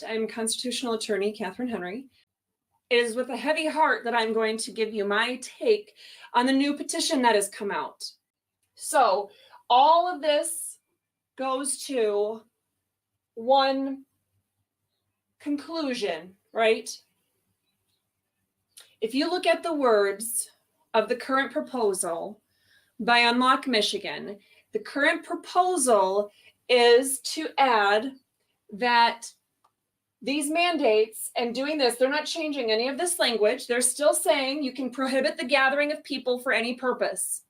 I'm constitutional attorney Katherine Henry. It is with a heavy heart that I'm going to give you my take on the new petition that has come out. So all of this goes to one conclusion, right? If you look at the words of the current proposal by Unlock Michigan, the current proposal is to add that these mandates and doing this, they're not changing any of this language. They're still saying you can prohibit the gathering of people for any purpose.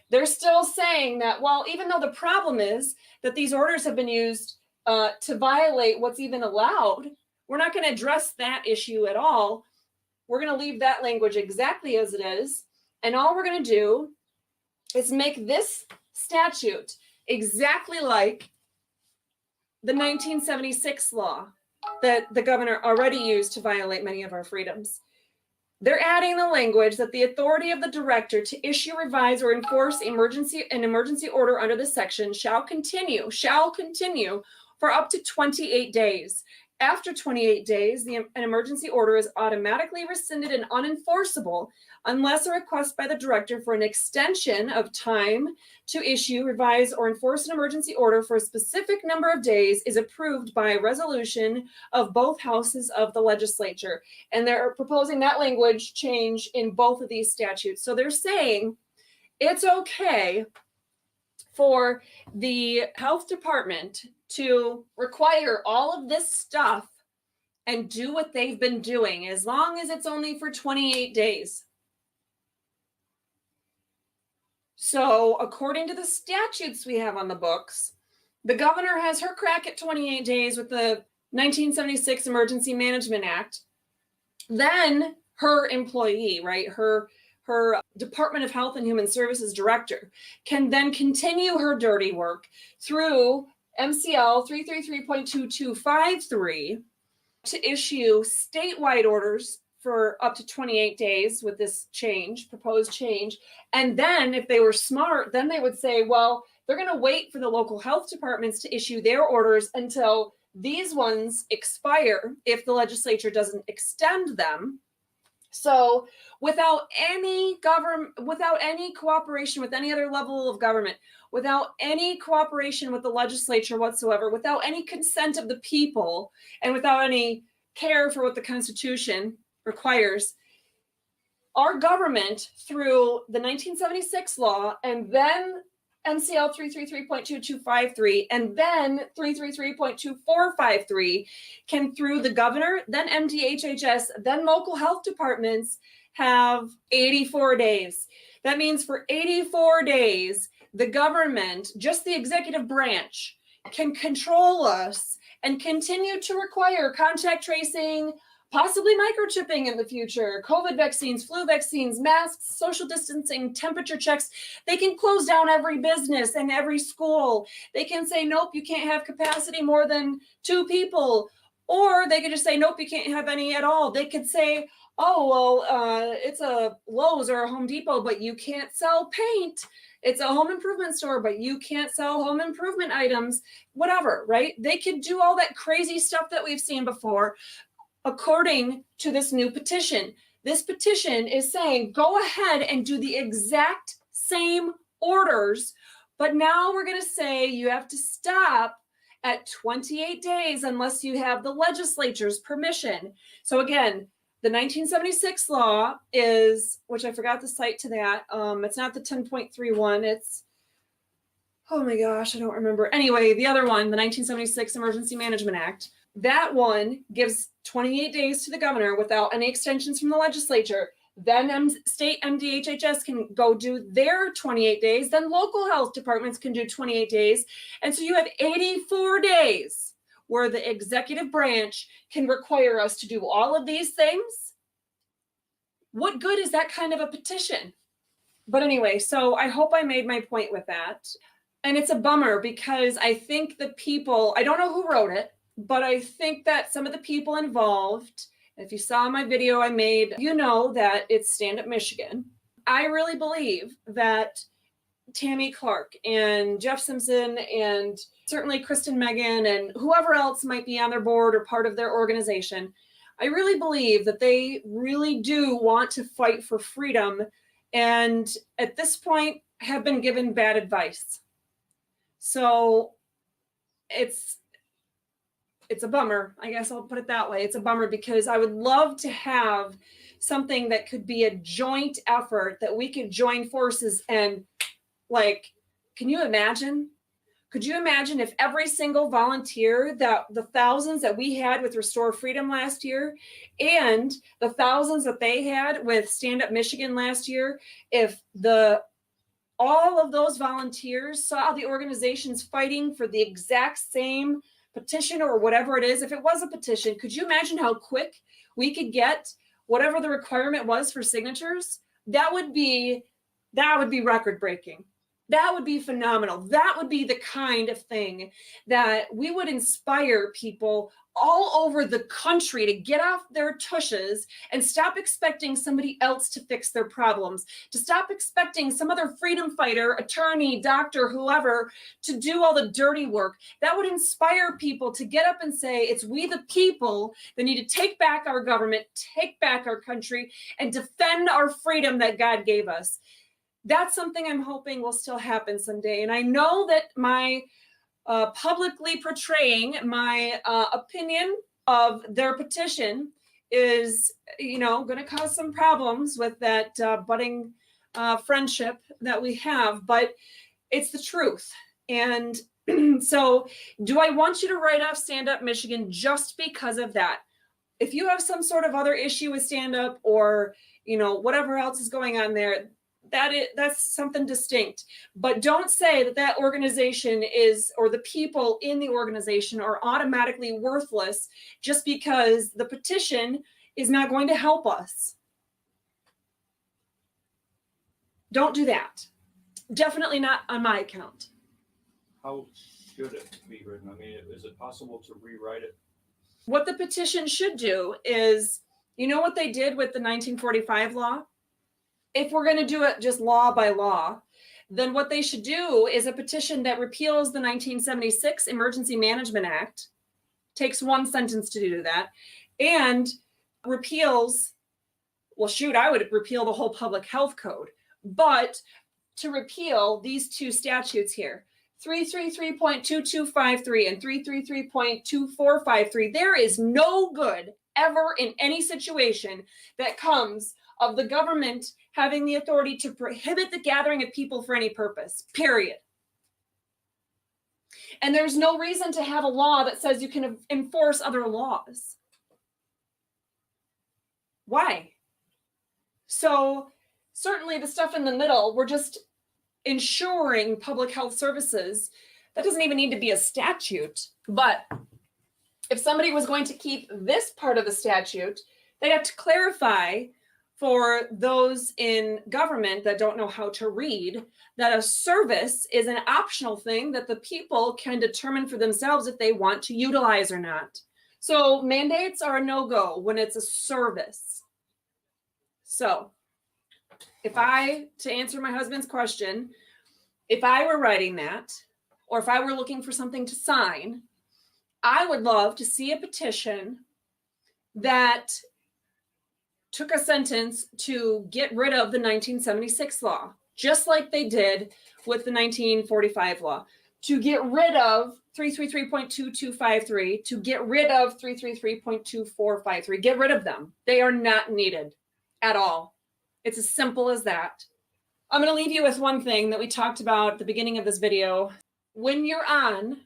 They're still saying that, well, even though the problem is that these orders have been used to violate what's even allowed, we're not going to address that issue at all. We're going to leave that language exactly as it is. And all we're going to do is make this statute exactly like the 1976 law that the governor already used to violate many of our freedoms. They're adding the language that the authority of the director to issue, revise, or enforce an emergency order under this section shall continue for up to 28 days. After 28 days, an emergency order is automatically rescinded and unenforceable unless a request by the director for an extension of time to issue, revise, or enforce an emergency order for a specific number of days is approved by resolution of both houses of the legislature. And they're proposing that language change in both of these statutes. So they're saying it's okay for the health department to require all of this stuff and do what they've been doing as long as it's only for 28 days. So according to the statutes we have on the books, the governor has her crack at 28 days with the 1976 Emergency Management Act. Then her employee, right, her Department of Health and Human Services director can then continue her dirty work through MCL 333.2253 to issue statewide orders for up to 28 days with this change, proposed change. And then if they were smart, then they would say, well, they're going to wait for the local health departments to issue their orders until these ones expire if the legislature doesn't extend them. So without any cooperation with any other level of government, without any cooperation with the legislature whatsoever, without any consent of the people, and without any care for what the Constitution requires, our government, through the 1976 law and then MCL 333.2253 and then 333.2453 can, through the governor, then MDHHS, then local health departments, have 84 days. That means for 84 days, the government, just the executive branch, can control us and continue to require contact tracing, possibly microchipping in the future, COVID vaccines, flu vaccines, masks, social distancing, temperature checks. They can close down every business and every school. They can say, nope, you can't have capacity more than 2 people. Or they could just say, nope, you can't have any at all. They could say, oh, well, it's a Lowe's or a Home Depot, but you can't sell paint. It's a home improvement store, but you can't sell home improvement items, whatever, right? They could do all that crazy stuff that we've seen before. According to this new petition, this petition is saying, go ahead and do the exact same orders, but now we're going to say you have to stop at 28 days unless you have the legislature's permission. So again, the 1976 law is, which I forgot the cite to that. It's not the 10.31. It's, oh my gosh, I don't remember. Anyway, the other one, the 1976 Emergency Management Act, that one gives 28 days to the governor without any extensions from the legislature. Then state MDHHS can go do their 28 days. Then local health departments can do 28 days. And so you have 84 days where the executive branch can require us to do all of these things. What good is that kind of a petition? But anyway, so I hope I made my point with that. And it's a bummer because I think the people, I don't know who wrote it, but I think that some of the people involved, if you saw my video I made, you know that it's Stand Up Michigan. I really believe that Tammy Clark and Jeff Simpson and certainly Kristen Megan and whoever else might be on their board or part of their organization, I really believe that they really do want to fight for freedom, and at this point have been given bad advice. So it's a bummer. I guess I'll put it that way. It's a bummer because I would love to have something that could be a joint effort that we could join forces and, like, can you imagine? Could you imagine if every single volunteer, that the thousands that we had with Restore Freedom last year and the thousands that they had with Stand Up Michigan last year, if all of those volunteers saw the organizations fighting for the exact same petition or whatever it is, if it was a petition, could you imagine how quick we could get whatever the requirement was for signatures? That would be record breaking. That would be phenomenal. That would be the kind of thing that we would inspire people all over the country to get off their tushes and stop expecting somebody else to fix their problems, to stop expecting some other freedom fighter, attorney, doctor, whoever, to do all the dirty work. That would inspire people to get up and say, it's we the people that need to take back our government, take back our country, and defend our freedom that God gave us. That's something I'm hoping will still happen someday. And I know that my publicly portraying my opinion of their petition is, going to cause some problems with that budding friendship that we have, but it's the truth. And so do I want you to write off Stand Up Michigan just because of that? If you have some sort of other issue with Stand Up or, whatever else is going on there, that's something distinct. But don't say that organization is, or the people in the organization are automatically worthless just because the petition is not going to help us. Don't do that. Definitely not on my account. How should it be written? I mean, is it possible to rewrite it? What the petition should do is, what they did with the 1945 law? If we're going to do it just law by law, then what they should do is a petition that repeals the 1976 Emergency Management Act, takes one sentence to do that, and repeals, I would repeal the whole public health code, but to repeal these two statutes here, 333.2253 and 333.2453, there is no good ever in any situation that comes of the government having the authority to prohibit the gathering of people for any purpose, period. And there's no reason to have a law that says you can enforce other laws. Why? So certainly the stuff in the middle, we're just ensuring public health services. That doesn't even need to be a statute. But if somebody was going to keep this part of the statute, they'd have to clarify for those in government that don't know how to read, that a service is an optional thing that the people can determine for themselves if they want to utilize or not. So mandates are a no-go when it's a service. So to answer my husband's question, if I were writing that, or if I were looking for something to sign, I would love to see a petition that took a sentence to get rid of the 1976 law, just like they did with the 1945 law, to get rid of 333.2253, to get rid of 333.2453, get rid of them. They are not needed at all. It's as simple as that. I'm going to leave you with one thing that we talked about at the beginning of this video. When you're on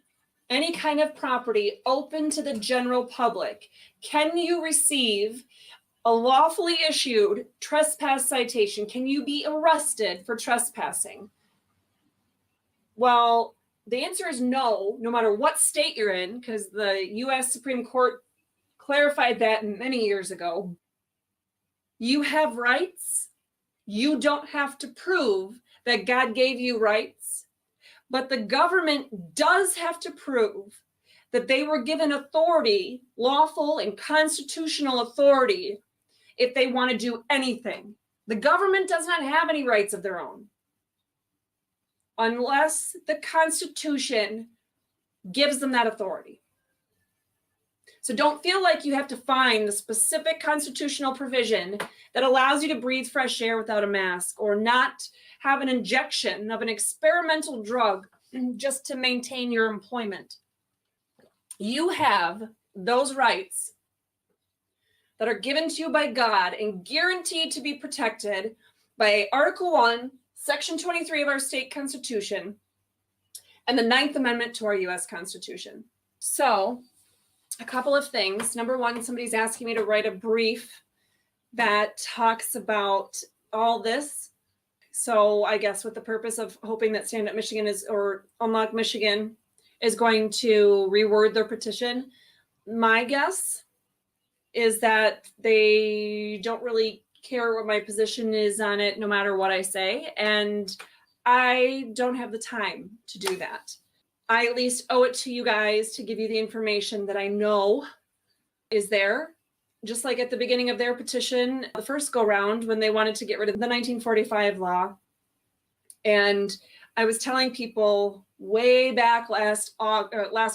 any kind of property open to the general public, can you receive a lawfully issued trespass citation? Can you be arrested for trespassing? Well, the answer is no matter what state you're in, because the U.S. Supreme Court clarified that many years ago. You have rights. You don't have to prove that God gave you rights, but the government does have to prove that they were given authority, lawful and constitutional authority, if they want to do anything. The government does not have any rights of their own. unless the Constitution gives them that authority. So don't feel like you have to find the specific constitutional provision that allows you to breathe fresh air without a mask, or not have an injection of an experimental drug just to maintain your employment. You have those rights that are given to you by God and guaranteed to be protected by Article 1, Section 23 of our state constitution, and the 9th Amendment to our US Constitution. So, a couple of things. Number one, somebody's asking me to write a brief that talks about all this. So I guess with the purpose of hoping that Stand Up Michigan or Unlock Michigan is going to reword their petition. My guess is that they don't really care what my position is on it, no matter what I say. And I don't have the time to do that. I at least owe it to you guys to give you the information that I know is there. Just like at the beginning of their petition, the first go round, when they wanted to get rid of the 1945 law. And I was telling people way back last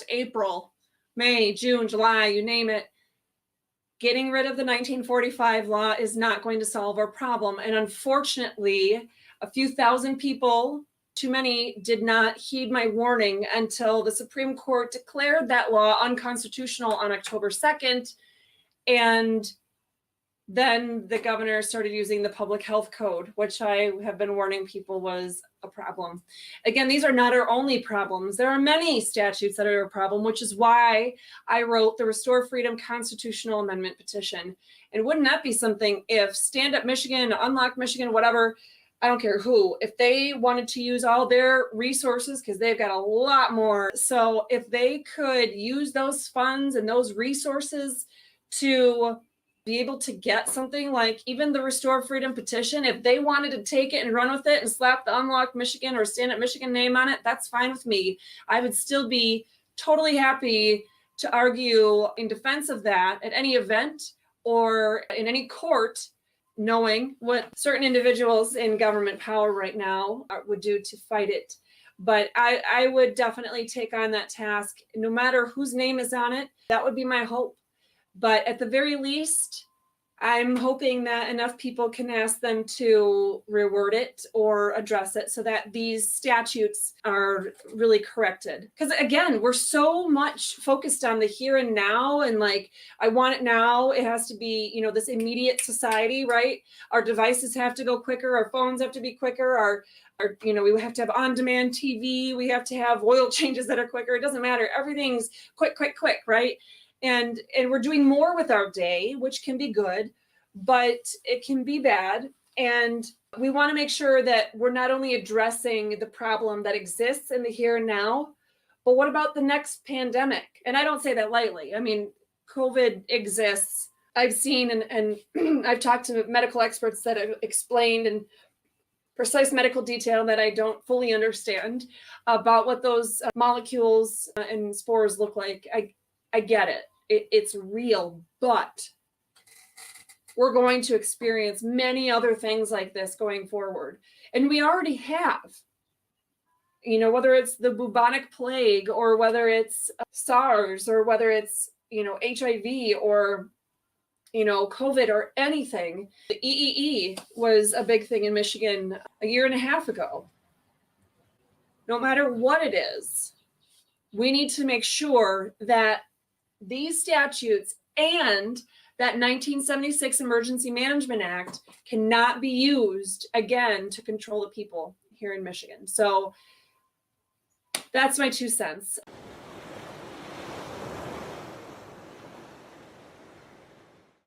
April, May, June, July, you name it, getting rid of the 1945 law is not going to solve our problem. And unfortunately, a few thousand people, too many, did not heed my warning until the Supreme Court declared that law unconstitutional on October 2nd. And then the governor started using the public health code, which I have been warning people was a problem. Again, these are not our only problems. There are many statutes that are a problem, which is why I wrote the Restore Freedom Constitutional Amendment petition. And wouldn't that be something if Stand Up Michigan, Unlock Michigan, whatever, I don't care who, if they wanted to use all their resources, because they've got a lot more. So if they could use those funds and those resources to be able to get something like even the Restore Freedom petition, if they wanted to take it and run with it and slap the Unlock Michigan or Stand Up Michigan name on it, that's fine with me. I would still be totally happy to argue in defense of that at any event or in any court, knowing what certain individuals in government power right now would do to fight it. But I would definitely take on that task, no matter whose name is on it. That would be my hope. But at the very least, I'm hoping that enough people can ask them to reword it or address it so that these statutes are really corrected. Because again, we're so much focused on the here and now, and like, I want it now. It has to be, this immediate society, right? Our devices have to go quicker. Our phones have to be quicker. We have to have on-demand TV. We have to have oil changes that are quicker. It doesn't matter. Everything's quick, right? And we're doing more with our day, which can be good, but it can be bad. And we want to make sure that we're not only addressing the problem that exists in the here and now, but what about the next pandemic? And I don't say that lightly. I mean, COVID exists. I've seen and I've talked to medical experts that have explained in precise medical detail that I don't fully understand about what those molecules and spores look like. I get it. It's real, but we're going to experience many other things like this going forward. And we already have, whether it's the bubonic plague or whether it's SARS or whether it's, HIV or, COVID or anything. The EEE was a big thing in Michigan a year and a half ago. No matter what it is, we need to make sure that these statutes and that 1976 Emergency Management Act cannot be used again to control the people here in Michigan. So that's my 2 cents.